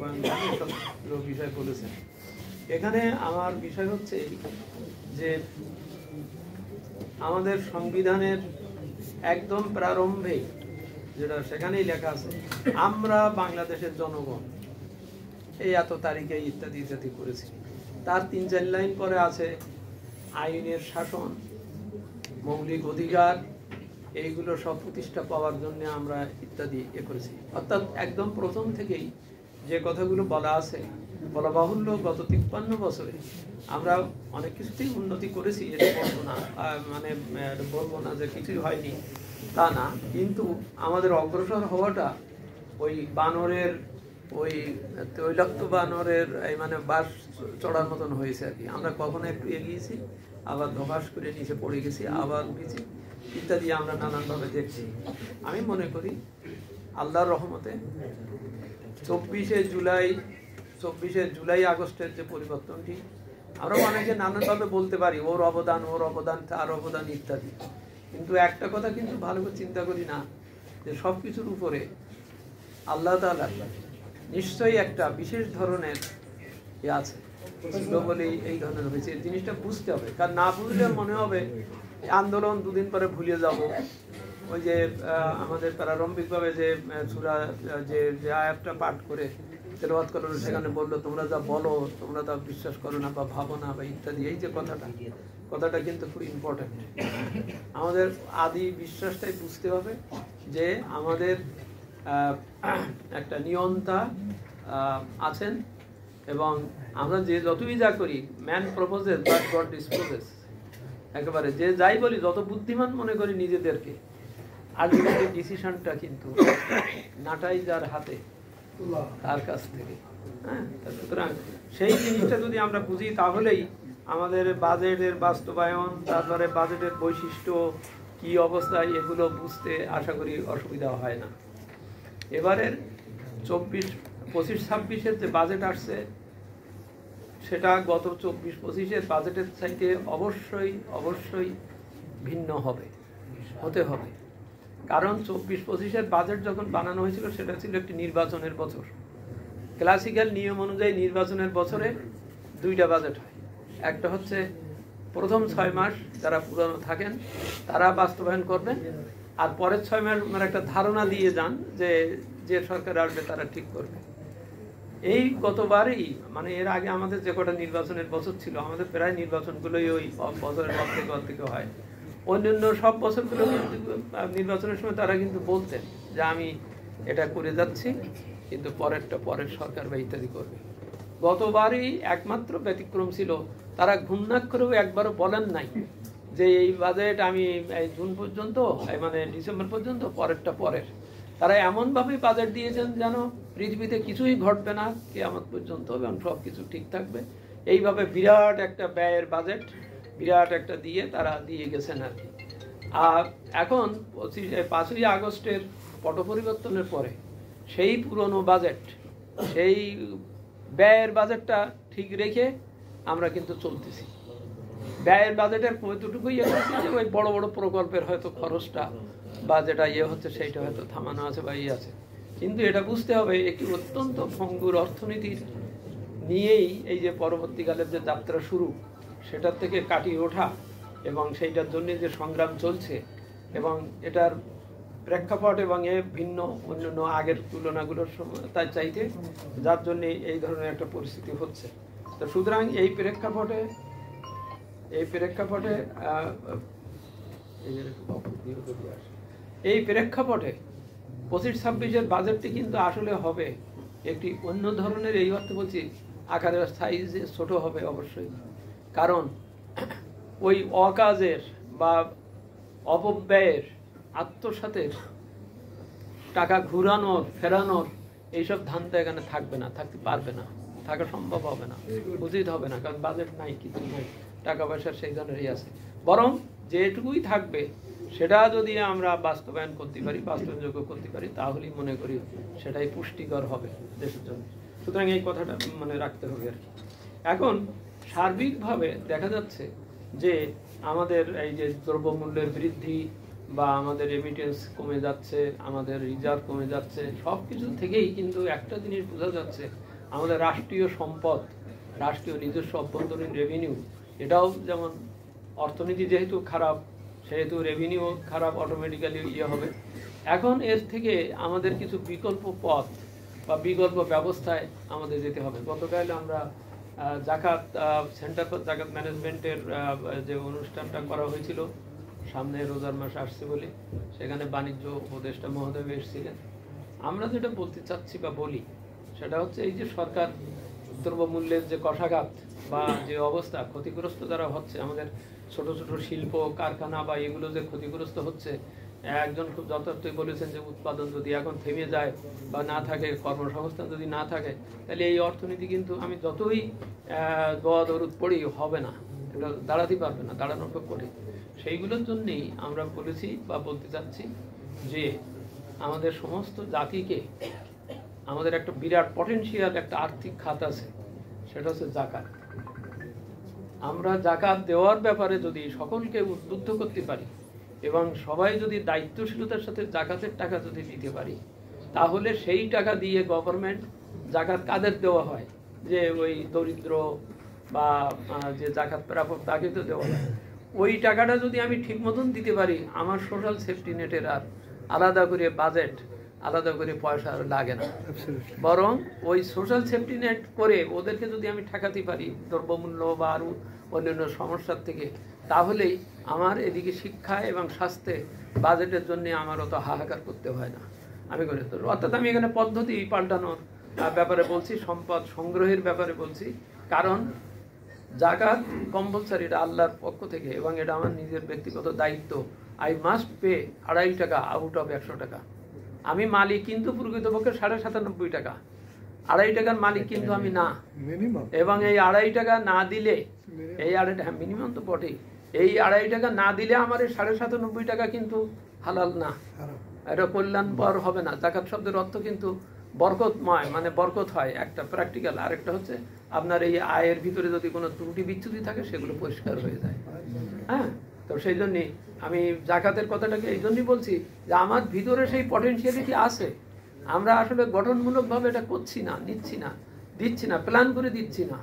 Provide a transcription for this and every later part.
বাস্তবায়ন সব বিষয় বলেছেন। এখানে আমার বিষয় হচ্ছে যে আমাদের সংবিধানের একদম প্রারম্ভে যেটা সেখানেই লেখা আছে, আমরা বাংলাদেশের জনগণ এই এত তারিখে ইত্যাদি ইত্যাদি করেছি। তার ৩-৪ লাইন পরে আছে আইনের শাসন, মৌলিক অধিকার, এইগুলো সব প্রতিষ্ঠা পাওয়ার জন্য আমরা ইত্যাদি করেছি। অর্থাৎ একদম প্রথম থেকেই যে কথাগুলো বলা আছে, বলা বাহুল্য গত 53 বছরে আমরা অনেক কিছুতেই উন্নতি করেছি, এটা বলবো না, মানে বলবো না যে কিছুই হয়নি তা না, কিন্তু আমাদের অগ্রসর হওয়াটা ওই বানরের, ওই তৈলাক্ত বানরের মানে বাস চড়ার মতন হয়েছে আর কি। আমরা কখনো একটু এগিয়েছি, আবার ধপাস করে নিচে পড়ে গেছি, আবার উঠেছি ইত্যাদি আমরা নানানভাবে দেখছি। আমি মনে করি আল্লাহর রহমতে 24শে জুলাই আগস্টের যে পরিবর্তনটি, আমরা অনেকে নানানভাবে বলতে পারি ওর অবদান, তার অবদান ইত্যাদি, কিন্তু একটা কথা কিন্তু ভালো করে চিন্তা করি না যে সব কিছুর উপরে আল্লাহ তাআলা নিশ্চয়ই একটা বিশেষ ধরনের আছে বলেই এই ধরনের হয়েছে। জিনিসটা বুঝতে হবে, কারণ না বুঝলে মনে হবে আন্দোলন দুদিন পরে ভুলে যাব। ওই যে আমাদের প্রারম্ভিকভাবে যে সূরা যে আয়াতটা পাঠ করে তেলাওয়াত করলো, সেখানে বললো তোমরা যা বলো তোমরা তা বিশ্বাস করো না বা ভাবো না বা ইত্যাদি, এই যে কথাটা কিন্তু খুব ইম্পর্টেন্ট। আমাদের আদি বিশ্বাসটাই বুঝতে হবে যে আমাদের একটা নিয়ন্তা আছেন, এবং আমরা যে যতই যা করি, man proposes but god disposes, একেবারে যে যাই বলি, যত বুদ্ধিমান মনে করি নিজেদেরকে, আলটিমেটলি ডিসিশনটা কিন্তু নাটাই যার হাতে, তার কাছ থেকে। হ্যাঁ, সুতরাং সেই জিনিসটা যদি আমরা বুঝি, তাহলেই আমাদের বাজেটের বাস্তবায়ন, তারপরে বাজেটের বৈশিষ্ট্য কি অবস্থায়, এগুলো বুঝতে আশা করি অসুবিধা হয় না। এবারের 25-26-এর যে বাজেট আসছে, সেটা গত 24-25-এর বাজেটের চাইতে অবশ্যই ভিন্ন হতে হবে। কারণ 24-25-এর বাজেট যখন বানানো হয়েছিল, সেটা ছিল একটি নির্বাচনের বছর। ক্লাসিক্যাল নিয়ম অনুযায়ী নির্বাচনের বছরে দুইটা বাজেট হয়। একটা হচ্ছে প্রথম 6 মাস যারা পুরানো থাকেন তারা বাস্তবায়ন করবেন, আর পরের 6 মাস মানে একটা ধারণা দিয়ে যান যে সরকার আসবে তারা ঠিক করবে। এই গতবারই, মানে এর আগে আমাদের যে কটা নির্বাচনের বছর ছিল, আমাদের প্রায় নির্বাচনগুলোই ওই বছরের অর্ধেক হয়। অন্যান্য সব বছরগুলো নির্বাচনের সময় তারা কিন্তু বলতেন যে আমি এটা করে যাচ্ছি, কিন্তু পরের সরকার বা ইত্যাদি করবে। গতবারই একমাত্র ব্যতিক্রম ছিল, তারা ঘূর্ণাক্ষরেও একবারও বলেন নাই যে এই বাজেট আমি জুন পর্যন্ত, মানে ডিসেম্বর পর্যন্ত, পরের। তারা এমনভাবেই বাজেট দিয়েছেন যেন পৃথিবীতে কিছুই ঘটবে না কিয়ামত পর্যন্ত, এবং সব কিছু ঠিক থাকবে। এইভাবে বিরাট একটা ব্যয়ের বাজেট, বিরাট একটা তারা দিয়ে গেছেন আর কি। আর এখন 5ই আগস্টের পট পরিবর্তনের পরে সেই পুরনো বাজেট, সেই ব্যয়ের বাজেটটা ঠিক রেখে আমরা কিন্তু চলতেছি। ব্যয়ের বাজেটের কতটুকুই এসেছে যে ওই বড় বড় প্রকল্পের হয়তো খরচটা বা যেটা হচ্ছে সেইটা হয়তো থামানো আছে বা আছে, কিন্তু এটা বুঝতে হবে একটি অত্যন্ত ভঙ্গুর অর্থনীতির নিয়েই এই যে পরবর্তীকালের যে যাত্রা শুরু, সেটার থেকে কাটিয়ে ওঠা এবং সেইটার জন্য যে সংগ্রাম চলছে, এবং এটার প্রেক্ষাপট এবং ভিন্ন অন্যান্য আগের তুলনাগুলোর তাই চাইতে, যার জন্য এই ধরনের একটা পরিস্থিতি হচ্ছে। তো সুতরাং এই প্রেক্ষাপটে 25-26-এর বাজেটটি কিন্তু আসলে হবে একটি অন্য ধরনের, এই অর্থে বলছি আকারের সাইজে ছোট হবে অবশ্যই। কারণ ওই অকাজের বা অপব্যয়ের, আত্মসাতের, টাকা ঘুরানোর ফেরানোর এইসব ধান্দা এখানে থাকবে না, থাকতে পারবে না, থাকা সম্ভব হবে না, উচিত হবে না, কারণ বাজেট নাই, কিছু নাই, টাকা পয়সার সেই ধরনেরই আছে। বরং যেটুকুই থাকবে সেটা যদি আমরা বাস্তবায়ন করতে পারি, বাস্তবায়নযোগ্য করতে পারি, তাহলেই মনে করি সেটাই পুষ্টিকর হবে দেশের জন্য। সুতরাং এই কথাটা মনে রাখতে হবে আর কি। এখন সার্বিকভাবে দেখা যাচ্ছে যে আমাদের এই যে দ্রব্যমূল্যের বৃদ্ধি বা আমাদের রেমিটেন্স কমে যাচ্ছে, আমাদের রিজার্ভ কমে যাচ্ছে, সব কিছু থেকেই কিন্তু একটা জিনিস বোঝা যাচ্ছে আমাদের রাষ্ট্রীয় সম্পদ, রাষ্ট্রীয় নিজস্ব অভ্যন্তরীণ রেভিনিউ, এটাও যেমন অর্থনীতি যেহেতু খারাপ সেহেতু রেভিনিউ খারাপ, অটোমেটিক্যালি হবে। এখন এর থেকে আমাদের কিছু বিকল্প পথ বা বিকল্প ব্যবস্থায় আমাদের যেতে হবে। গতকাল আমরা জাকাত সেন্টার ফর জাকাত ম্যানেজমেন্টের যে অনুষ্ঠানটা করা হয়েছিল, সামনে রোজার মাস আসছে বলে, সেখানে বাণিজ্য উপদেষ্টা মহোদয় এসেছিলেন। আমরা যেটা বলতে চাচ্ছি বা বলি সেটা হচ্ছে এই যে সরকার দ্রব্যমূল্যের যে কষাঘাত বা যে অবস্থা, ক্ষতিগ্রস্ত যারা হচ্ছে, আমাদের ছোট ছোট শিল্প কারখানা বা এগুলো যে ক্ষতিগ্রস্ত হচ্ছে, একজন খুব যথার্থই বলেছেন যে উৎপাদন যদি এখন থেমে যায় বা না থাকে, কর্মসংস্থান যদি না থাকে, তাহলে এই অর্থনীতি কিন্তু আমি যতই দোয়া দরুদ পড়ি হবে না, এটা দাঁড়াতে পারবে না, দাঁড়ানোর পরে। সেইগুলোর জন্যেই আমরা বলেছি বা বলতে চাচ্ছি যে আমাদের সমস্ত জাতিকে, আমাদের একটা বিরাট পটেনশিয়াল একটা আর্থিক খাত আছে, সেটা হচ্ছে জাকাত। আমরা জাকাত দেওয়ার ব্যাপারে যদি সকলকে উদ্বুদ্ধ করতে পারি এবং সবাই যদি দায়িত্বশীলতার সাথে জাকাতের টাকা যদি দিতে পারি, তাহলে সেই টাকা দিয়ে গভর্নমেন্ট, জাকাত কাদের দেওয়া হয়, যে ওই দরিদ্র বা যে জাকাত প্রাপক তাকে তো দেওয়া হয়, ওই টাকাটা যদি আমি ঠিক মতন দিতে পারি, আমার সোশ্যাল সেফটি নেটের আর আলাদা করে বাজেট, আলাদা করে পয়সা লাগে না, বরং ওই সোশ্যাল সেফটি নেট করে ওদেরকে যদি আমি ঠেকাতে পারি দ্রব্যমূল্য বা আরও অন্যান্য সমস্যার থেকে, তাহলেই আমার এদিকে শিক্ষা এবং স্বাস্থ্যে বাজেটের জন্য আমার অত হাহাকার করতে হয় না। আমি করে তো অর্থাৎ আমি এখানে পদ্ধতি পাল্টানোর ব্যাপারে বলছি, সম্পদ সংগ্রহের ব্যাপারে বলছি, কারণ জাকাত কম্পালসারি, এটা আল্লাহর পক্ষ থেকে এবং এটা আমার নিজের ব্যক্তিগত দায়িত্ব। আই মাস্ট পে 2.5 টাকা আউট অফ 100 টাকা। আমি মালিক কিন্তু প্রকৃতপক্ষে 97.5 টাকা, 2.5 টাকার মালিক কিন্তু আমি না। এবং এই 2.5 টাকা না দিলে, এই 2.5 মিনিমাম তো বটেই, এই 2.5 টাকা না দিলে আমার এই 97.5 টাকা কিন্তু হালাল না, এটা কল্যাণকর হবে না। জাকাত শব্দের অর্থ কিন্তু বরকতময়, মানে বরকত হয়, একটা প্র্যাকটিক্যাল। আরেকটা হচ্ছে আপনার এই আয়ের ভিতরে যদি কোনো ত্রুটি বিচ্যুতি থাকে সেগুলো পরিষ্কার হয়ে যায়। হ্যাঁ, তো সেই জন্যে আমি জাকাতের কথাটাকে এই জন্যই বলছি যে আমার ভিতরে সেই পটেনশিয়ালিটি আছে, আমরা আসলে গঠনমূলকভাবে এটা করছি না, নিচ্ছি না, দিচ্ছি না, প্ল্যান করে দিচ্ছি না।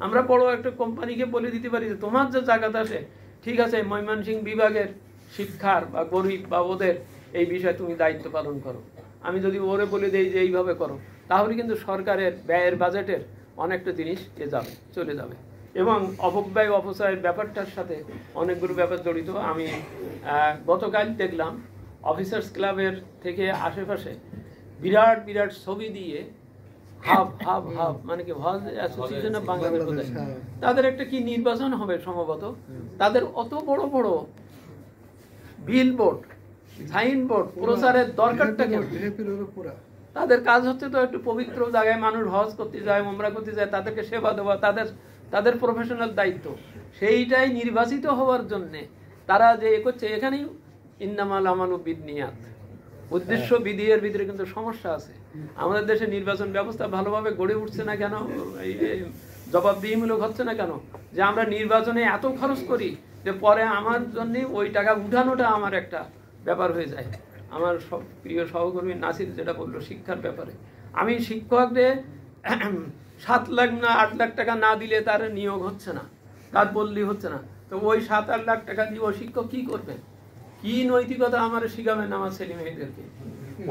আমরা বড় একটা কোম্পানিকে বলে দিতে পারি যে তোমার যে জাকাত আসে, ঠিক আছে, ময়মনসিংহ বিভাগের শিক্ষার বা গরিব বা ওদের এই বিষয়ে তুমি দায়িত্ব পালন করো। আমি যদি ওরে বলে দিই যে এইভাবে করো, তাহলে কিন্তু সরকারের ব্যয়ের বাজেটের অনেকটা জিনিস যাবে, চলে যাবে। এবং অপব্যয় অপচয়ের ব্যাপারটার সাথে অনেকগুলো ব্যাপার জড়িত। আমি গতকাল দেখলাম অফিসার্স ক্লাবের থেকে আশেপাশে বিরাট বিরাট ছবি দিয়ে হাব হাব হাব, মানে কি হজ অ্যাসোসিয়েশন অফ বাংলাদেশ, তাদের একটা কি নির্বাচন হবে সম্ভবত, তাদের অত বড় বড় বিলবোর্ড, সাইনবোর্ড প্রচারের দরকারটা কেন? তাদের কাজ হচ্ছে তো একটু পবিত্র জায়গায় মানুষ হজ করতে যায়, উমরা করতে যায়, তাদেরকে সেবা দেওয়া তাদের প্রফেশনাল দায়িত্ব। সেইটাই নির্বাচিত হওয়ার জন্যে তারা যে করছে, এখানেই ইন্নামাল আমালু বিন্নিয়াত, উদ্দেশ্য বিধির ভিতরে কিন্তু সমস্যা আছে। আমাদের দেশে নির্বাচন ব্যবস্থা ভালোভাবে গড়ে উঠছে না কেন, জবাবদিহিমূলক হচ্ছে না কেন, যে আমরা নির্বাচনে এত খরচ করি যে পরে আমার জন্য ওই টাকা উঠানোটা আমার একটা ব্যাপার হয়ে যায়। আমার সব প্রিয় সহকর্মী নাসির যেটা বললো শিক্ষার ব্যাপারে, আমি শিক্ষকদের 7 লাখ না 8 লাখ টাকা না দিলে তার নিয়োগ হচ্ছে না, তার বদলি হচ্ছে না। তো ওই 7-8 লাখ টাকা দিয়ে ওই শিক্ষক কি করবেন? কি নৈতিকতা আমার শিখাবেন আমার ছেলে মেয়েদেরকে?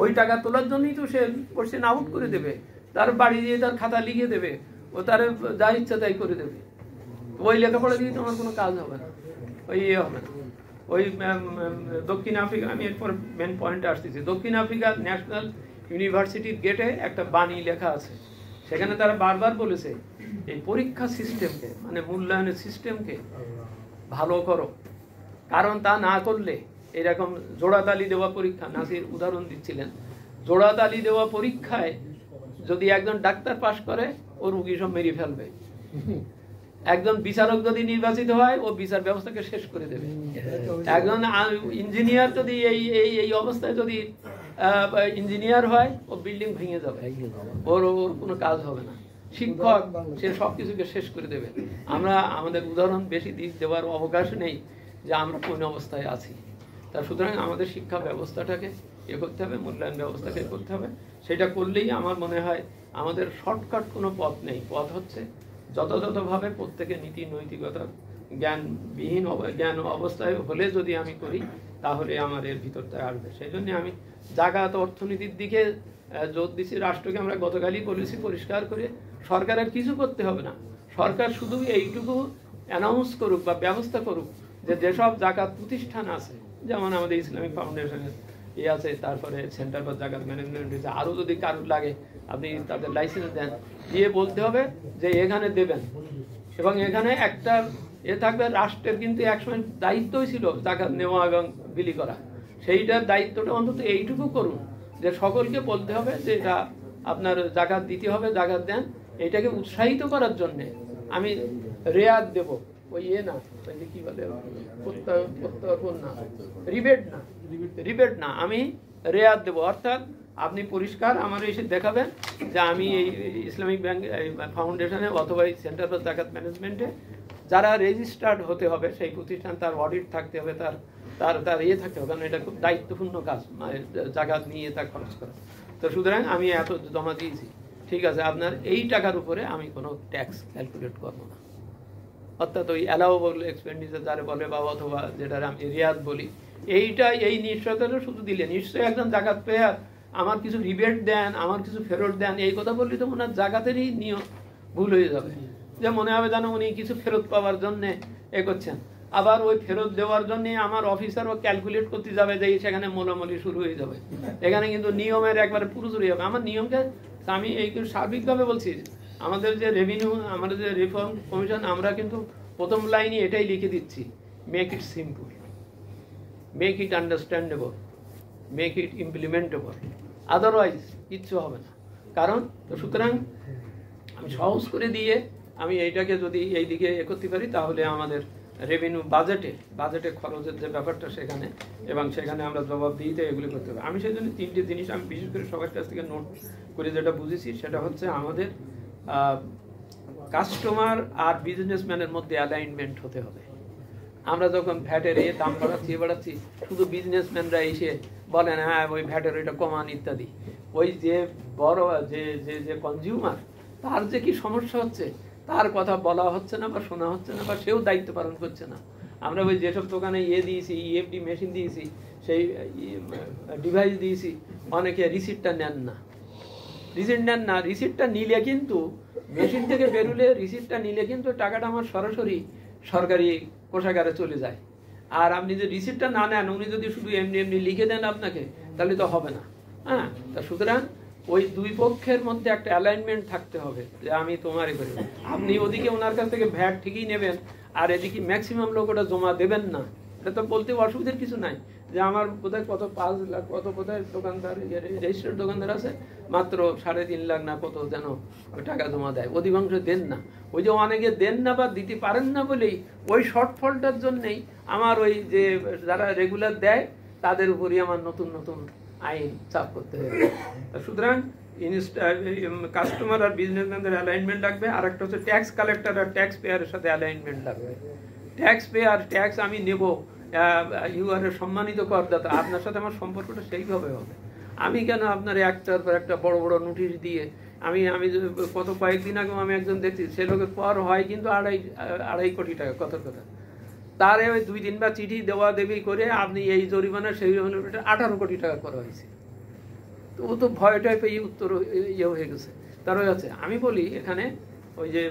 ওই টাকা তোলার জন্যই তো সে কোশ্চেন আউট করে দেবে, তার বাড়ি দিয়ে তার খাতা লিখে দেবে, ও তার যা ইচ্ছা তাই করে দেবে। ওই লেখাপড়া দিয়ে তোমার কোনো কাজ হবে না, ওই হবে না। ওই দক্ষিণ আফ্রিকা, আমি এরপর মেন পয়েন্টে আসতেছি, দক্ষিণ আফ্রিকার ন্যাশনাল ইউনিভার্সিটির গেটে একটা বাণী লেখা আছে, সেখানে তারা বারবার বলেছে এই পরীক্ষা সিস্টেমকে, মানে মূল্যায়নের সিস্টেমকে ভালো করো, কারণ তা না করলে এরকম জোড়াতালি দেওয়া পরীক্ষা, নাসির উদাহরণ দিচ্ছিলেন, জোড়াতালি দেওয়া পরীক্ষায় যদি একজন ডাক্তার পাশ করে ও রুগী সব মেরে ফেলবে, একজন বিচারক যদি নির্বাচিত হয় ও বিচার ব্যবস্থাকে শেষ করে দেবে, একজন ইঞ্জিনিয়ার যদি এই অবস্থায় যদি ইঞ্জিনিয়ার হয় ও বিল্ডিং ভেঙে যাবে, ওর কোনো কাজ হবে না। শিক্ষক সে সবকিছুকে শেষ করে দেবে। আমরা আমাদের উদাহরণ বেশি দিক দেওয়ার অবকাশ নেই যে আমরা কোন অবস্থায় আছি। তা সুতরাং আমাদের শিক্ষা ব্যবস্থাটাকে করতে হবে, মূল্যায়ন ব্যবস্থাকে করতে হবে। সেটা করলেই আমার মনে হয় আমাদের শর্টকাট কোনো পথ নেই। পথ হচ্ছে যথাযথভাবে প্রত্যেকের নীতি নৈতিকতার জ্ঞানবিহীন জ্ঞান অবস্থায় হলে যদি আমি করি তাহলে আমার এর ভিতরটায় আসবে। সেই জন্য আমি জাকাত অর্থনীতির দিকে জোর দিচ্ছি। রাষ্ট্রকে আমরা গতকালই বলেছি পরিষ্কার করে, সরকারের কিছু করতে হবে না। সরকার শুধু এইটুকু অ্যানাউন্স করুক বা ব্যবস্থা করুক যে যেসব জাকাত প্রতিষ্ঠান আছে, যেমন আমাদের ইসলামিক ফাউন্ডেশনের আছে, তারপরে সেন্টার ফর জাকাত ম্যানেজমেন্ট আছে, আরও যদি কারোর লাগে আপনি তাদের লাইসেন্স দেন, দিয়ে বলতে হবে যে এখানে দেবেন। এবং এখানে একটা থাকবে, রাষ্ট্রের কিন্তু একসময় দায়িত্বই ছিল জাকাত নেওয়া এবং বিলি করা। সেইটার দায়িত্বটা অন্তত এইটুকু করুন যে সকলকে বলতে হবে যে এটা আপনার জাকাত দিতে হবে, জাকাত দেন। এইটাকে উৎসাহিত করার জন্যে আমি রেয়াত দেব, ওই না, ওই যে কি বলে প্রত্যর্পণ না, রিবেট না, আমি রেয়াত দেব। অর্থাৎ আপনি পরিষ্কার আমার এসে দেখাবেন যে আমি এই ইসলামিক ব্যাংক ফাউন্ডেশনে অথবা এই সেন্টার ফর জাকাত ম্যানেজমেন্টে যারা রেজিস্টার্ড হতে হবে সেই প্রতিষ্ঠান, তার অডিট থাকতে হবে, তার তার তার থাকতে হবে, কারণ এটা খুব দায়িত্বপূর্ণ কাজ জাকাত নিয়ে তা খরচ করা। তো সুতরাং আমি এত জমা দিয়েছি, ঠিক আছে, আপনার এই টাকার উপরে আমি কোনো ট্যাক্স ক্যালকুলেট করবো না। অর্থাৎ ওই অ্যালাউবল এক্সপেন্ডিচার যারা বলে বা অথবা যেটা আমি রিয়াত বলি, এই নিশ্চয়তা শুধু দিলে নিশ্চয়ই একজন জাকাত পেয়ে আমার কিছু রিবেট দেন, আমার কিছু ফেরত দেন, এই কথা বললে তো মনে হয় জাকাতেরই নিয়ম ভুল হয়ে যাবে। যে মনে হবে যেন উনি কিছু ফেরত পাওয়ার জন্যে করছেন। আবার ওই ফেরত দেওয়ার জন্য আমার অফিসারও ক্যালকুলেট করতে যাবে যে সেখানে মোলামলি শুরু হয়ে যাবে। এখানে কিন্তু নিয়মের একবারে পুরোপুরি হবে। আমার নিয়মকে আমি এই সার্বিকভাবে বলছি, আমাদের যে রেভিনিউ, আমাদের যে রিফর্ম কমিশন, আমরা কিন্তু প্রথম লাইনে এটাই লিখে দিচ্ছি, make it simple, make it understandable, make it implementable, otherwise কিচ্ছু হবে না। কারণ তো সুতরাং আমি সহজ করে দিয়ে আমি এইটাকে যদি এই দিকে করতে পারি তাহলে আমাদের রেভিনিউ বাজেটে খরচের যে ব্যাপারটা সেখানে, এবং সেখানে আমরা জবাবদিহিতে এগুলি করতে হবে। আমি সেই জন্য তিনটে জিনিস আমি বিশেষ করে সবার কাছ থেকে নোট করে যেটা বুঝেছি সেটা হচ্ছে আমাদের কাস্টমার আর বিজনেসম্যানের মধ্যে অ্যালাইনমেন্ট হতে হবে। আমরা যখন ভ্যাটের দাম বাড়াচ্ছি শুধু বিজনেসম্যানরা এসে বলেন হ্যাঁ ওই ভ্যাটের ওইটা কমান ইত্যাদি, ওই যে বড় যে কনজিউমার তার যে কি সমস্যা হচ্ছে তার কথা বলা হচ্ছে না বা শোনা হচ্ছে না, বা সেও দায়িত্ব পালন করছে না। আমরা ওই যেসব দোকানে দিয়েছি, ইএফডি মেশিন দিয়েছি, সেই ডিভাইস দিয়েছি, অনেকে রিসিপ্টটা নেন না। রিসিপ্টটা নিলে কিন্তু মেশিন থেকে বেরুলে রিসিপ্টটা নিলে কিন্তু টাকাটা আমার সরাসরি সরকারি কোষাগারে চলে যায়। আর আপনি যে রিসিপ্টটা না নেন, উনি যদি শুধু এমনি লিখে দেন আপনাকে, তাহলে তো হবে না। হ্যাঁ, তা সুতরাং ওই দুই পক্ষের মধ্যে একটা অ্যালাইনমেন্ট থাকতে হবে যে আমি তোমারই করি। আপনি ওদিকে ওনার কাছ থেকে ভ্যাট ঠিকই নেবেন আর এদিকে ম্যাক্সিমাম লোক ওটা জমা দেবেন না, এটা তো বলতে অসুবিধার কিছু নাই। যে আমার বোধহয় কত 5 লাখ কত বোধহয় দোকানদার রেজিস্টার্ড দোকানদার আছে, মাত্র 3.5 লাখ না কত যেন ওই টাকা জমা দেয়, অধিকাংশ দেন না। ওই যে অনেকে দেন না বা দিতে পারেন না বলেই ওই শর্টফলটার জন্যেই আমার ওই যে যারা রেগুলার দেয় তাদের উপরই আমার নতুন নতুন আইন চাপ করতে হবে। সুতরাং কাস্টমার আর বিজনেসম্যানদের অ্যালাইনমেন্ট লাগবে। আর একটা হচ্ছে ট্যাক্স কালেক্টর আর ট্যাক্স পেয়ারের সাথে অ্যালাইনমেন্ট লাগবে। ট্যাক্স পেয়ার, ট্যাক্স আমি নেব, ইউ আর এ সম্মানিত করদাতা, আপনার সাথে আমার সম্পর্কটা সেইভাবে হবে। আমি কেন আপনার একটার পর একটা বড় বড় নোটিশ দিয়ে আমি কত কয়েকদিন আগে আমি একজন দেখছি, সে লোকের পর হয় কিন্তু 2.5 কোটি টাকা, কথার কথা। তারে ওই 2 দিন বা চিঠি দেওয়া দেবী করে আপনি এই জরিমানা সেই জরিমানা 18 কোটি টাকা করা হয়েছে। তো ও তো ভয়টাই পেয়ে উত্তর হয়ে গেছে। তার আছে আমি বলি এখানে ওই যে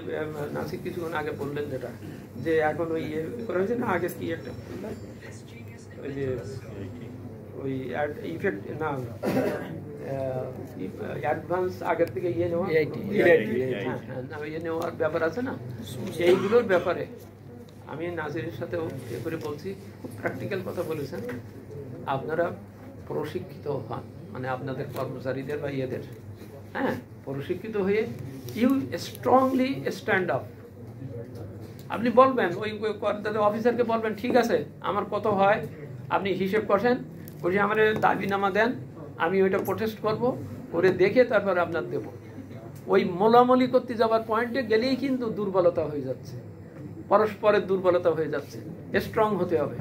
নাসিক কিছুক্ষণ আগে বললেন যেটা, যে এখন ওই করা হয়েছে না, আগে কি একটা ওই যে ওই ইফেক্ট না অ্যাডভান্স আগের থেকে নেওয়ার ব্যাপার আছে না, এইগুলোর ব্যাপারে আমি নাজিরের সাথেও করে বলছি, খুব প্র্যাকটিক্যাল কথা বলেছেন। আপনারা প্রশিক্ষিত হন, মানে আপনাদের কর্মচারীদের বা ইয়েদের, হ্যাঁ, প্রশিক্ষিত হয়ে ইউ স্ট্রংলি স্ট্যান্ড আপ। আপনি বলবেন ওই অফিসারকে বলবেন, ঠিক আছে আমার কত হয় আপনি হিসেব করছেন, বলছি আমার দাবিনামা দেন, আমি ওইটা প্রোটেস্ট করব, করে দেখে তারপর আপনার দেব। ওই মোলামলি করতে যাওয়ার পয়েন্টে গেলেই কিন্তু দুর্বলতা হয়ে যাচ্ছে, পরস্পরের দুর্বলতা হয়ে যাচ্ছে। স্ট্রং হতে হবে।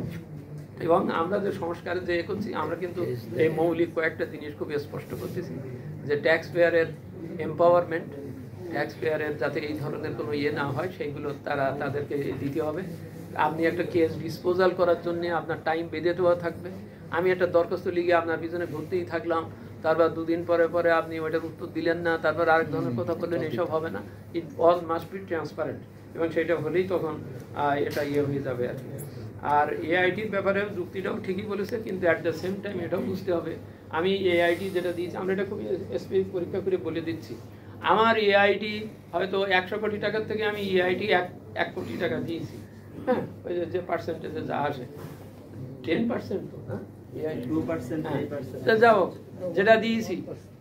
এবং আমরা যে সংস্কারে যে করছি আমরা কিন্তু এই মৌলিক কয়েকটা জিনিস খুব স্পষ্ট করতেছি যে ট্যাক্স পেয়ারের এম্পাওয়ারমেন্ট, ট্যাক্স পেয়ারের যাতে এই ধরনের কোনো ইয়ে না হয় সেইগুলো তাদেরকে দিতে হবে। আপনি একটা কেস ডিসপোজাল করার জন্য আপনার টাইম বেঁধে দেওয়া থাকবে। আমি একটা দরখাস্ত লিখে আপনার পিছনে ঘুরতেই থাকলাম, তারপর দুদিন পরে পরে আপনি ওইটার উত্তর দিলেন না, তারপর আরেক ধরনের কথা বললেন, এসব হবে না। It all must be transparent, এবং সেটা হলেই তখন এটা ইয়ে হয়ে যাবে আর কি। আর এআইটির ব্যাপারে যুক্তিটাও ঠিকই বলেছে, কিন্তু অ্যাট দ্য সেম টাইম এটাও বুঝতে হবে আমি এআইটি যেটা দিয়েছি, আমরা এটা খুবই পরীক্ষা করে বলে দিচ্ছি, আমার এআইটি হয়তো 100 কোটি টাকার থেকে আমি এআইটি 1 কোটি টাকা দিয়েছি। হ্যাঁ, ওই যে পার্সেন্টেজে যা আসে 10% তো না, 2% যাও যেটা দিয়েছি,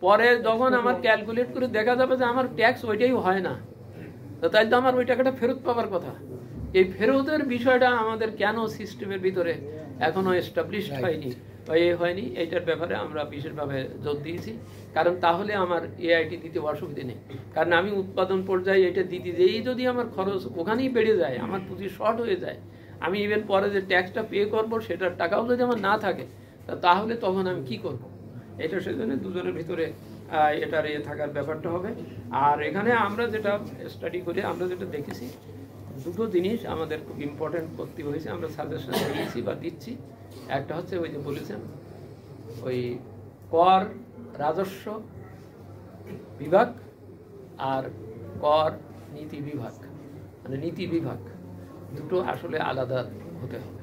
পরে যখন আমার ক্যালকুলেট করে দেখা যাবে যে আমার ট্যাক্স ওইটাই হয় না, তো তাই তো আমার ওই টাকাটা ফেরত পাওয়ার কথা। এই ফেরতের বিষয়টা আমাদের কেন সিস্টেমের ভিতরে এখনো এস্টাবলিশড হয়নি, হয়নি, এইটার ব্যাপারে আমরা বিশেষভাবে জোর দিয়েছি। কারণ তাহলে আমার এআইটি দিতে অসুবিধে নেই, কারণ আমি উৎপাদন পর্যায়ে এটা দিতে যেই যদি আমার খরচ ওখানেই বেড়ে যায়, আমার পুঁজি শর্ট হয়ে যায়, আমি ইভেন পরে যে ট্যাক্সটা পে করবো সেটার টাকাও যদি আমার না থাকে, তাহলে তখন আমি কি করব? এটা সেজন্য দুজনের ভিতরে এটার থাকার ব্যাপারটা হবে। আর এখানে আমরা যেটা স্টাডি করে আমরা যেটা দেখেছি, দুটো জিনিস আমাদের খুব ইম্পর্টেন্ট করতে হয়েছে, আমরা সাজেশন দিয়েছি বা দিচ্ছি। একটা হচ্ছে ওই যে বলেছেন ওই কর রাজস্ব বিভাগ আর কর নীতি বিভাগ, মানে নীতি বিভাগ দুটো আসলে আলাদা হতে হবে।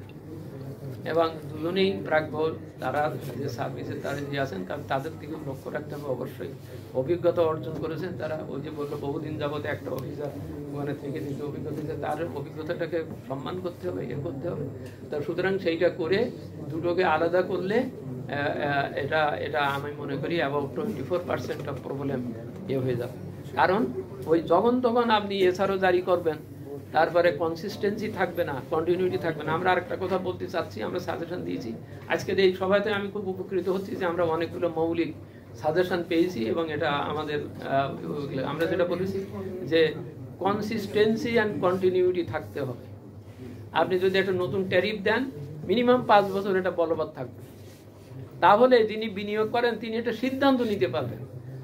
এবং দুজনেই প্রাজ্ঞ, তারা যে সার্ভিসে তারা যে আছেন তাদের দিকে লক্ষ্য রাখতে হবে। অবশ্যই অভিজ্ঞতা অর্জন করেছেন তারা, ওই যে বললো বহুদিন যাবত একটা অফিসার ওখানে থেকে দিতে অভিজ্ঞতা দিতে, তার অভিজ্ঞতাটাকে সম্মান করতে হবে, ইয়ে করতে হবে। তা সুতরাং সেইটা করে দুটোকে আলাদা করলে এটা আমি মনে করি অ্যাবাউট 24% অফ প্রবলেম ইয়ে হয়ে যাবে। কারণ ওই যখন তখন আপনি এছাড়াও জারি করবেন, তারপরে কনসিস্টেন্সি থাকবে না, কন্টিনিউটি থাকবে না। আমরা আরেকটা কথা বলতে চাচ্ছি, আমরা সাজেশন দিয়েছি আজকের এই সভাতে, আমি খুব উপকৃত হচ্ছি যে আমরা অনেকগুলো মৌলিক সাজেশন পেয়েছি, এবং এটা আমাদের আমরা যেটা বলেছি যে কনসিস্টেন্সি অ্যান্ড কন্টিনিউটি থাকতে হবে। আপনি যদি একটা নতুন ট্যারিফ দেন, মিনিমাম 5 বছর এটা বলবৎ থাকবে, তাহলে যিনি বিনিয়োগ করেন তিনি একটা সিদ্ধান্ত নিতে পারবেন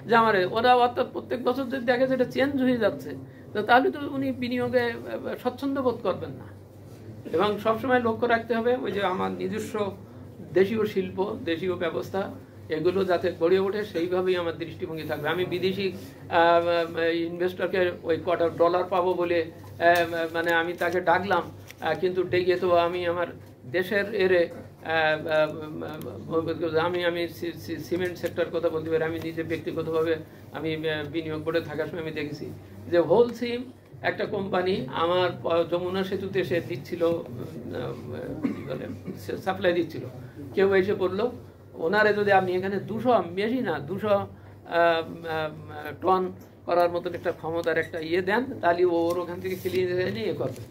যে আমার ওরা, অর্থাৎ প্রত্যেক বছর যদি দেখে যেটা চেঞ্জ হয়ে যাচ্ছে, তাহলে তো উনি বিনিয়োগে স্বচ্ছন্দ বোধ করবেন না। এবং সবসময় লক্ষ্য রাখতে হবে ওই যে আমার নিজস্ব দেশীয় শিল্প, দেশীয় ব্যবস্থা, এগুলো যাতে গড়ে ওঠে সেইভাবেই আমার দৃষ্টিভঙ্গি থাকবে। আমি বিদেশি ইনভেস্টরকে ওই কটা ডলার পাবো বলে মানে আমি তাকে ডাকলাম, কিন্তু ডেকে তো আমি আমার দেশের আমি সিমেন্ট সেক্টর কথা বলতে পারি। আমি নিজে ব্যক্তিগতভাবে আমি বিনিয়োগ বোর্ডে থাকার সময় আমি দেখেছি যে হোলসিম একটা কোম্পানি আমার যমুনা সেতুতে সে দিচ্ছিল, সাপ্লাই দিচ্ছিল, কেউ এসে বললো ওনারে যদি আপনি এখানে 200 বেশি না 200 টন করার মতন একটা ক্ষমতার একটা ইয়ে দেন, তাহলে ওর ওখান থেকে খেলিয়ে নিয়ে করবে,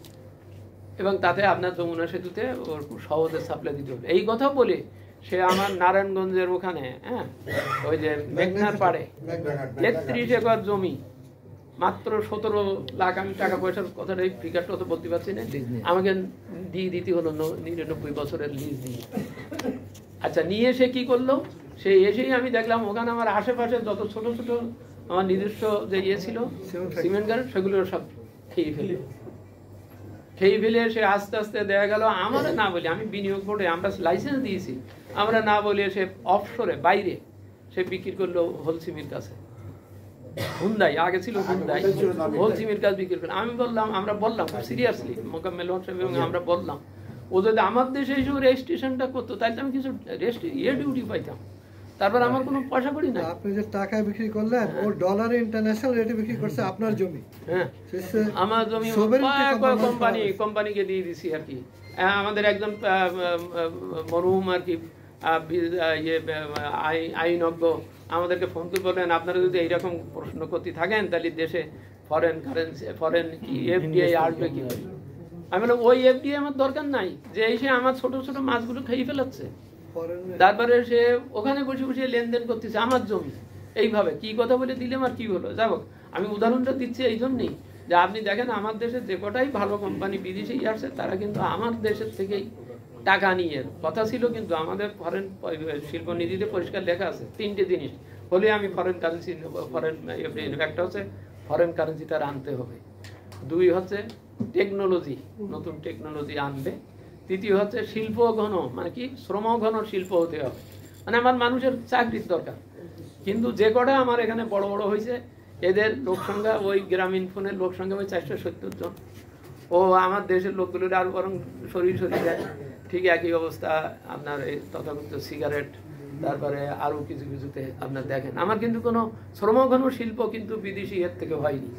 এবং তাতে আপনার যমুনা সেতুতে ওর খুব সহজে সাপ্লাই দিতে হবে। এই কথা বলে সে আমার নারায়ণগঞ্জের ওখানে, হ্যাঁ, ওই যে মেঘনার পাড়ে 33 একর জমি, মাত্র 17 লাখ, আমি টাকা পয়সার কথাটা এই ফিগারটা তো বলতে পারছি না, আমাকে দিয়ে দিতে হলো 99 বছরের লিজ দিয়ে। আচ্ছা, নিয়ে এসে কি করলো, সে এসেই আমি দেখলাম ওখানে আমার আশেপাশে যত ছোট ছোট আমার নিজস্ব যে ইয়ে ছিল সিমেন্ট গার্ড, সেগুলো সব খেয়ে ফেলে সে আস্তে আস্তে দেখা গেল আমরা না বলে, আমি বিনিয়োগ বোর্ডে আমরা লাইসেন্স দিয়েছি, আমরা না বলে সে অফশোরে বাইরে সে বিক্রি করলো হোলসিমের কাছে। হুন্দাই আগে ছিল, হুন্দাই হোলসিমের কাছে বিক্রি করলো। আমি বললাম, আমরা বললাম খুব সিরিয়াসলি মোকাম্মেল হোসেন এবং আমরা বললাম, ও যদি আমার দেশে এসে রেজিস্ট্রেশনটা করতো তাহলে আমি কিছু ডিউটি পাইতাম, তারপর আমার কোনো পয়সা করি না। আপনি যে টাকায় বিক্রি করলেন, ও ডলারে ইন্টারন্যাশনাল রেটে বিক্রি করছে আপনার জমি। হ্যাঁ, আমার জমি কোম্পানিকে দিয়ে দিছি আর কি। আমাদের একজন মরহুম আর কি আইনজ্ঞ আমাদেরকে ফোন করে বললেন, আপনারা যদি এইরকম প্রশ্ন করতে থাকেন তাহলে দেশে ফরেন কারেন্সি, ফরেন কি এফডিআই আসবে কি? আমি বললাম ওই এফডিআই আমার দরকার নাই, যে এসে আমার ছোট ছোট মাছগুলো খেয়ে ফেলাচ্ছে, তারপরে সে ওখানে বসে বসে লেনদেন করতেছে আমার জমি। এইভাবে কি কথা বলে দিলাম আর কি হলো। যাই হোক, আমি উদাহরণটা দিচ্ছি এই জন্যই যে আপনি দেখেন আমার দেশে যে কটাই ভালো কোম্পানি বিদেশে আসছে, তারা কিন্তু আমার দেশের থেকেই টাকা নিয়ে কথা ছিল, কিন্তু আমাদের ফরেন শিল্পনীতিতে পরিষ্কার লেখা আছে 3টে জিনিস হলে আমি ফরেন কারেন্সি ফরেন একটা হচ্ছে ফরেন কারেন্সি তার আনতে হবে, 2 হচ্ছে টেকনোলজি, নতুন টেকনোলজি আনবে, 3 হচ্ছে শিল্প ঘন, মানে কি শ্রম ঘন শিল্প হতে হবে, মানে আমার মানুষের চাকরির দরকার। কিন্তু যে কটা আমার এখানে বড় বড় হয়েছে এদের লোক সংখ্যা, ওই গ্রামীণ ফোনের লোক সংখ্যা ওই 470 জন। ও আমার দেশের লোকগুলোর আর বরং শরীর যায়। ঠিক একই অবস্থা আপনার এই তথাকথিত সিগারেট, তারপরে আরও কিছু কিছুতে আপনার দেখেন আমার কিন্তু কোনো শ্রমঘন শিল্প কিন্তু বিদেশি এর থেকে হয়নি।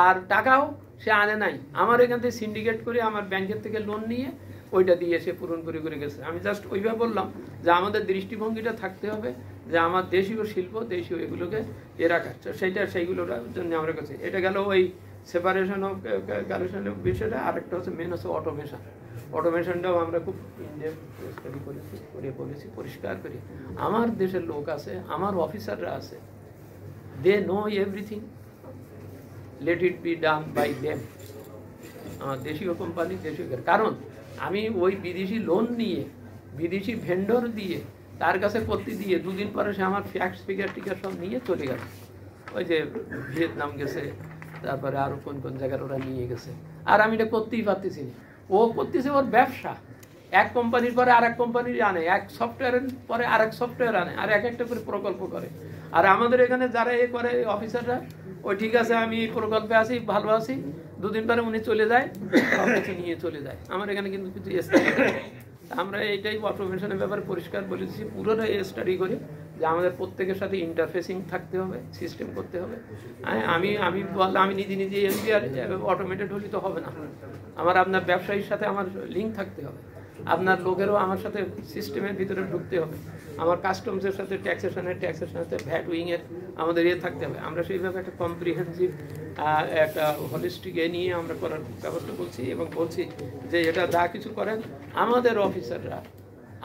আর টাকাও সে আনে নাই, আমার এখান থেকে সিন্ডিকেট করে আমার ব্যাংকের থেকে লোন নিয়ে ওইটা দিয়ে সে পূরণ করে করে গেছে। আমি জাস্ট ওইভাবে বললাম যে আমাদের দৃষ্টিভঙ্গিটা থাকতে হবে যে আমার দেশীয় শিল্প, দেশীয় এগুলোকে রাখা, সেইগুলোর জন্য আমরা কাছে এটা গেল ওই সেপারেশন অফ কালেকশনের বিষয়টা। আরেকটা হচ্ছে মেন হচ্ছে অটোমেশন। অটোমেশনটাও আমরা খুব স্টাডি করেছি পরিষ্কার করি। আমার দেশের লোক আছে, আমার অফিসাররা আছে, they know everything, let it be done by them. আমার দেশীয় কোম্পানি, দেশীয়, কারণ আমি ওই বিদেশি লোন নিয়ে বিদেশি ভেন্ডর দিয়ে তার কাছে করতে দিয়ে 2 দিন পরে সে আমার ফ্যাক্স ফিগার টিকার সব নিয়ে চলে গেল। ওই যে ভিয়েতনাম গেছে, তারপরে আরো কোন কোন জায়গায় ওরা নিয়ে গেছে, আর আমি এটা করতেই পারতেছি না। ও করতেছে ওর ব্যবসা, এক কোম্পানির পরে আর এক কোম্পানির আনে, এক সফটওয়্যারের পরে আর এক সফটওয়্যার আনে, আর একটা করে প্রকল্প করে। আর আমাদের এখানে যারা এ করে অফিসাররা, ওই ঠিক আছে আমি প্রকল্পে আছি, ভালো আছি, 2 দিন পরে উনি চলে যায়, সব কিছু নিয়ে চলে যায়। আমার এখানে কিন্তু কিছু আমরা এইটাই অটোমেশনের ব্যাপারে পরিষ্কার বলেছি, পুরোটা স্টাডি করি যে আমাদের প্রত্যেকের সাথে ইন্টারফেসিং থাকতে হবে, সিস্টেম করতে হবে। আমি বললাম আমি নিজে এমবিআর অটোমেটেড হলে তো হবে না, আমার আপনার ব্যবসায়ীর সাথে আমার লিঙ্ক থাকতে হবে, আপনার লোকেরও আমার সাথে সিস্টেমের ভিতরে ঢুকতে হবে, আমার কাস্টমসের সাথে ট্যাক্সের সাথে ভ্যাট উইংয়ের আমাদের থাকতে হবে। আমরা সেইভাবে একটা কম্প্রিহেন্সিভ একটা হলিস্টিক নিয়ে আমরা করার ব্যবস্থা করছি এবং বলছি যে এটা যা কিছু করেন আমাদের অফিসাররা,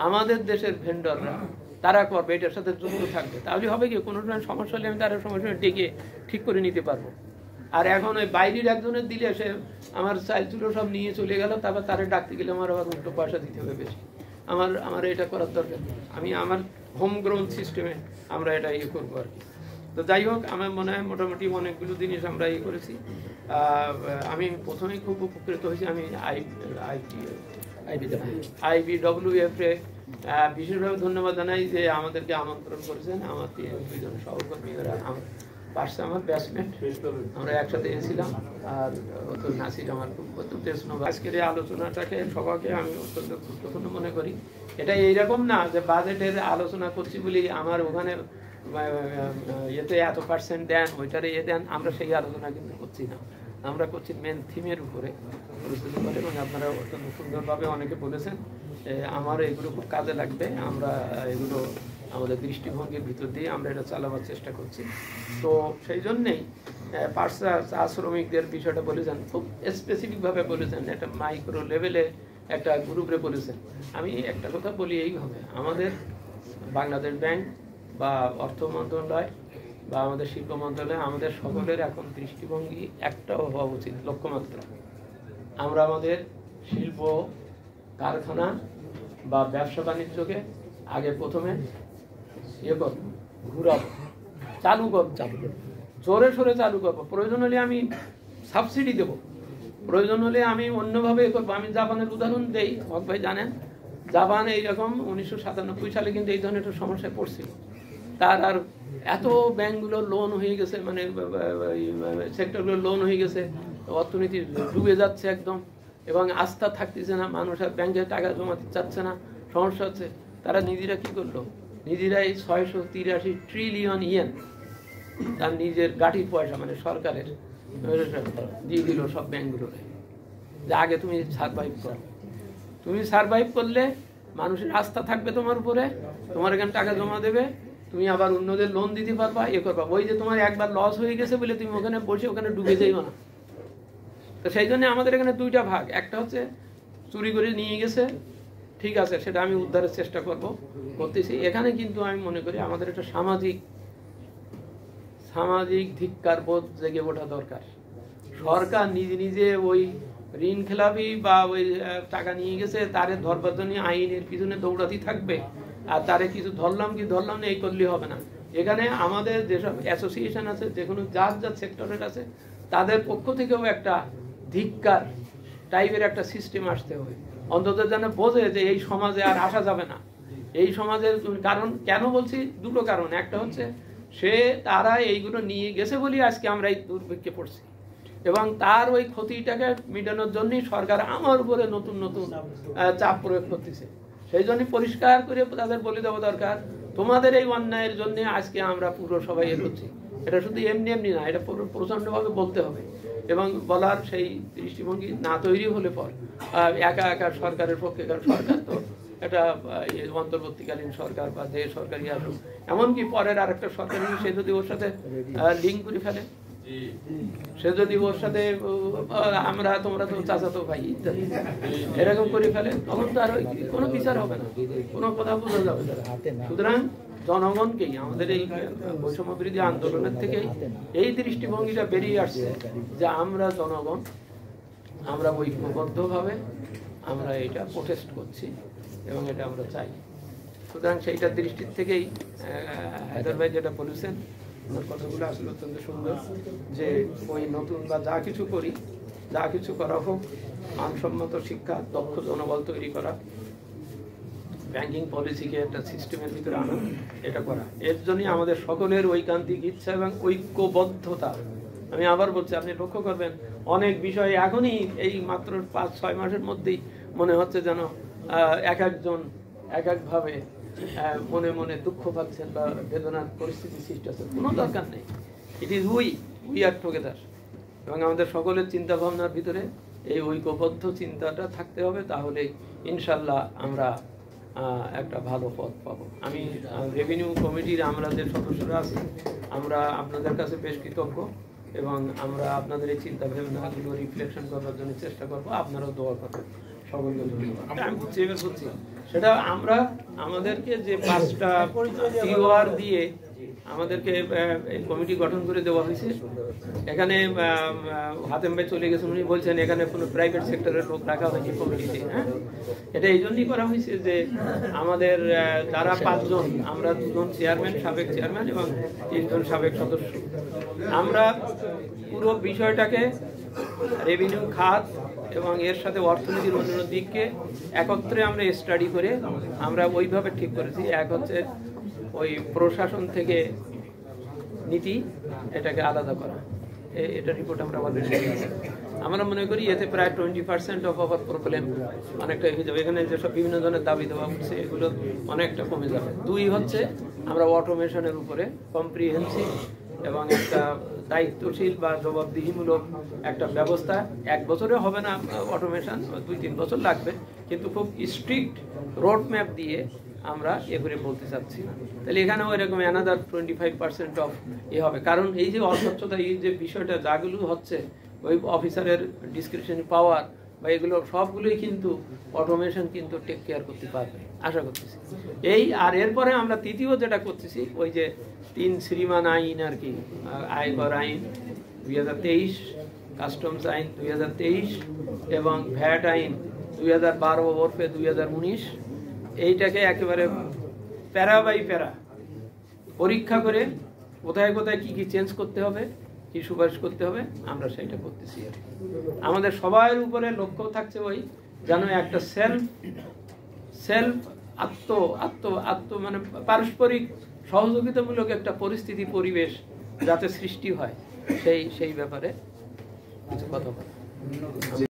আমাদের দেশের ভেন্ডররা তারা করবে, এটার সাথে যুক্ত থাকবে। তাহলে হবে কি, কোনো সময় সমস্যা হলে আমি তার সমস্যা ডেকে ঠিক করে নিতে পারবো। আর এখন ওই বাইরের একজনের দিলে সে আমার চাইলগুলো সব নিয়ে চলে গেল, তারপর তারে ডাকতে গেলে আমার আবার উল্টো পয়সা দিতে হবে বেশি। আমার এটা করার দরকার নেই, আমি আমার হোম গ্রাউন্ড সিস্টেমে আমরা এটা করবো আর কি। তো যাই হোক, আমার মনে হয় মোটামুটি অনেকগুলো জিনিস আমরা করেছি। আমি প্রথমেই খুব উপকৃত হয়েছি, আমি IBWF এ বিশেষভাবে ধন্যবাদ জানাই যে আমাদেরকে আমন্ত্রণ করেছেন। আমার 2জন সহকর্মী, ওরা পাশে আমার ব্যাচমেট, আমরা একসাথে এসেছিলাম। আর নাসির আমার খুব অত্যন্ত স্নেহ। আজকের এই আলোচনাটাকে সবাইকে আমি অত্যন্ত গুরুত্বপূর্ণ মনে করি। এটা এইরকম না যে বাজেটের আলোচনা করছি বলি আমার ওখানে এতে এত % দেন, ওইটারে দেন, আমরা সেই আলোচনা কিন্তু করছি না। আমরা করছি মেন থিমের উপরে প্রস্তুতি করে, এবং আপনারা অত্যন্ত সুন্দরভাবে অনেকে বলেছেন আমার এগুলো খুব কাজে লাগবে। আমরা এগুলো আমাদের দৃষ্টিভঙ্গির ভিতর দিয়ে আমরা এটা চালাবার চেষ্টা করছি। তো সেই জন্যেই পার্সা চা শ্রমিকদের বিষয়টা বলেছেন, খুব স্পেসিফিকভাবে বলেছেন, একটা মাইক্রো লেভেলে একটা গ্রুপে বলেছেন। আমি একটা কথা বলি এইভাবে, আমাদের বাংলাদেশ ব্যাংক বা অর্থ মন্ত্রণালয় বা আমাদের শিল্প মন্ত্রণালয়, আমাদের সকলের এখন দৃষ্টিভঙ্গি একটাও হওয়া উচিত, লক্ষ্যমাত্রা। আমরা আমাদের শিল্প কারখানা বা ব্যবসা বাণিজ্যকে আগে প্রথমে ঘুরাবো, চালু করবো, জোরে সোরে চালু করবো। প্রয়োজন হলে আমি সাবসিডি দেবো, প্রয়োজন হলে আমি অন্যভাবে করবো। আমি জাপানের উদাহরণ দেই, হক ভাই জানেন, জাপান এইরকম 1997 সালে কিন্তু এই ধরনের একটা সমস্যায় পড়ছিল। তার আর এত ব্যাংকগুলো লোন হয়ে গেছে, মানে সেক্টরগুলো লোন হয়ে গেছে, অর্থনীতি ডুবে যাচ্ছে একদম, এবং আস্থা থাকতেছে না, মানুষ আর ব্যাংকে টাকা জমাতে চাচ্ছে না, সমস্যা হচ্ছে। তারা নিজেরা কি করলো, নিজেরাই 683 ট্রিলিয়ন ইয়েন তার নিজের গাঠির পয়সা, মানে সরকারের, দিয়ে দিল সব ব্যাংকগুলোরে, যে আগে তুমি সারভাইভ করো। তুমি সারভাইভ করলে মানুষের আস্থা থাকবে তোমার উপরে, তোমার এখানে টাকা জমা দেবে, তুমি আবার অন্যদের লোন দিতে পারবা, করবা। ওই যে তোমার একবার লস হয়ে গেছে বলে তুমি ওখানে বসে ওখানে ডুবে যাইও না। তো সেই জন্য আমাদের এখানে 2টা ভাগ, একটা হচ্ছে চুরি করে নিয়ে গেছে, ঠিক আছে, সেটা আমি উদ্ধারের চেষ্টা করতেছি। এখানে কিন্তু আমি মনে করি আমাদের একটা সামাজিক ধিক্কার বোধ জেগে ওঠা দরকার। সরকার নিজে ওই ঋণ খেলাপি বা ওই টাকা নিয়ে গেছে তারে ধরবার জন্য আইনের পিছনে দৌড়াতে থাকবে, আর তারে কিছু ধরলাম কি ধরলাম না এই করলে হবে না। এখানে আমাদের যেসব অ্যাসোসিয়েশন আছে, যে কোনো যার যার সেক্টরের আছে, তাদের পক্ষ থেকেও একটা ধিক্কার টাইপের একটা সিস্টেম আসতে হবে, অন্তত যেন বোঝে যে এই সমাজে আর আসা যাবে না। এই সমাজের কারণ কেন বলছি, দুটো কারণ। একটা হচ্ছে তারা এইগুলো নিয়ে গেছে বলেই আজকে আমরা এই দুর্ভিক্ষে পড়ছি, এবং তার ওই ক্ষতিটাকে মেটানোর জন্যই সরকার আমার উপরে নতুন নতুন চাপ প্রয়োগ করতেছে। সেই জন্য পরিষ্কার করে তাদের বলে দেওয়া দরকার, তোমাদের এই অন্যায়ের জন্য আজকে আমরা পুরো সবাই এগোচ্ছি। এটা শুধু এমনি এমনি না, এটা প্রচন্ডভাবে বলতে হবে, এবং বলার সেই দৃষ্টিভঙ্গি না তৈরি হলে পর একা একা সরকারের পক্ষে, কারণ সরকার তো এটা অন্তর্বর্তীকালীন সরকার বা যে সরকারই আসুক, এমনকি পরের আরেকটা সরকার সে যদি ওর সাথে লিঙ্ক করে ফেলে, সে যদি ওর সাথে তোমরা তো চাচাতো ভাই ইত্যাদি এরকম করে ফেলে, তখন তো আর কোনো বিচার হবে না, কোনো কথা বোঝা যাবে না। সুতরাং জনগণকেই আমাদের এই বৈষম্য বিরোধী আন্দোলনের থেকে এই দৃষ্টিভঙ্গিটা বেরিয়ে আসছে যে আমরা জনগণ, আমরা ঐক্যবদ্ধভাবে আমরা এটা প্রোটেস্ট করছি এবং এটা আমরা চাই। সুতরাং সেইটার দৃষ্টির থেকেই হায়দার ভাই যেটা বলেছেন, কথাগুলো আসলে অত্যন্ত সুন্দর, যে ওই নতুন বা যা কিছু করি, যা কিছু করা হোক, মানসম্মত শিক্ষা, দক্ষ জনবল তৈরি করা, ব্যাংকিং পলিসিকে একটা সিস্টেমের ভিতরে আনা, এটা করা। এর জন্যই আমাদের সকলের ঐকান্তিক ইচ্ছা এবং ঐক্যবদ্ধতা। আমি আবার বলছি, আপনি লক্ষ্য করবেন অনেক বিষয়ে এখনই এই মাত্র 5-6 মাসের মধ্যেই মনে হচ্ছে যেন এক একজন এক একভাবে মনে মনে দুঃখ পাচ্ছেন বা বেদনার পরিস্থিতি সৃষ্টি হচ্ছে। কোনো দরকার নেই। It is we are together, এবং আমাদের সকলের চিন্তা ভাবনার ভিতরে এই ঐক্যবদ্ধ চিন্তাটা থাকতে হবে, তাহলে ইনশাল্লাহ আমরা একটা ভালো পথ পাবো। আমি রেভিনিউ কমিটির আমরা যে সদস্যরা আছি, আমরা আপনাদের কাছে বেশ কৃতজ্ঞ, এবং আমরা আপনাদের এই চিন্তা ভাবনাগুলো রিফ্লেকশন করার জন্য চেষ্টা করবো। আপনারাও দোয়া করবেন সকলকে। আমি বুঝছি, এবার বুঝছি সেটা আমরা আমাদেরকে যে 5টা টিওআর দিয়ে আমাদেরকে এই কমিটি গঠন করে দেওয়া হয়েছে। এখানে হাতেম ভাই চলে গেছেন, উনি বলছেন এখানে কোনো প্রাইভেট সেক্টরের লোক রাখা হয়েছে কমিটিতে। হ্যাঁ, এটা এই জন্যই করা হয়েছে যে আমাদের যারা 5 জন, আমরা 2 জন চেয়ারম্যান, সাবেক চেয়ারম্যান এবং 3 জন সাবেক সদস্য, আমরা পুরো বিষয়টাকে রেভিনিউ খাত এবং এর সাথে অর্থনীতির অন্যান্য দিককে একত্রে আমরা স্টাডি করে আমরা ওইভাবে ঠিক করেছি। এক হচ্ছে ওই প্রশাসন থেকে নীতি, এটাকে আলাদা করা, এটা রিপোর্ট আমরা অলরেডি পেয়েছি। আমরা মনে করি এতে প্রায় 20% অফ আওয়ার প্রবলেম অনেকটা হয়ে যাবে। এখানে যেসব বিভিন্ন ধরনের দাবি দেওয়া হচ্ছে এগুলো অনেকটা কমে যাবে। 2 হচ্ছে আমরা অটোমেশনের উপরে কম্প্রিহেন্সিভ এবং একটা দায়িত্বশীল বা জবাবদিহিমূলক একটা ব্যবস্থা। 1 বছরে হবে না অটোমেশন, 2-3 বছর লাগবে, কিন্তু খুব স্ট্রিক্ট রোড ম্যাপ দিয়ে আমরা এগুলো বলতে চাচ্ছি। তাহলে এখানেও এরকম অ্যানাদার 25% অফ হবে, কারণ এই যে অস্বচ্ছতা, এই যে বিষয়টা যাগুলো হচ্ছে, ওই অফিসারের ডিসক্রিপশনারি পাওয়ার বা এগুলো সবগুলোই কিন্তু অটোমেশন কিন্তু টেক কেয়ার করতে পারবে, আশা করতেছি। এই আর এরপরে আমরা তৃতীয় যেটা করতেছি, ওই যে 3 শ্রীমান আইন আর কি, আয়কর আইন 2023, কাস্টমস আইন 2023 এবং ভ্যাট আইন 2012 ওরফে 2019, এইটাকে একেবারে প্যারা বাই প্যারা পরীক্ষা করে কোথায় কোথায় কি কি চেঞ্জ করতে হবে, কি সুপারিশ করতে হবে, আমরা সেটা করতেছি। আমাদের সবার উপরে লক্ষ্য থাকছে ওই যেন একটা সেলফ আত্ম মানে পারস্পরিক সহযোগিতামূলক একটা পরিস্থিতি, পরিবেশ যাতে সৃষ্টি হয়, সেই ব্যাপারে কিছু কথা বলা।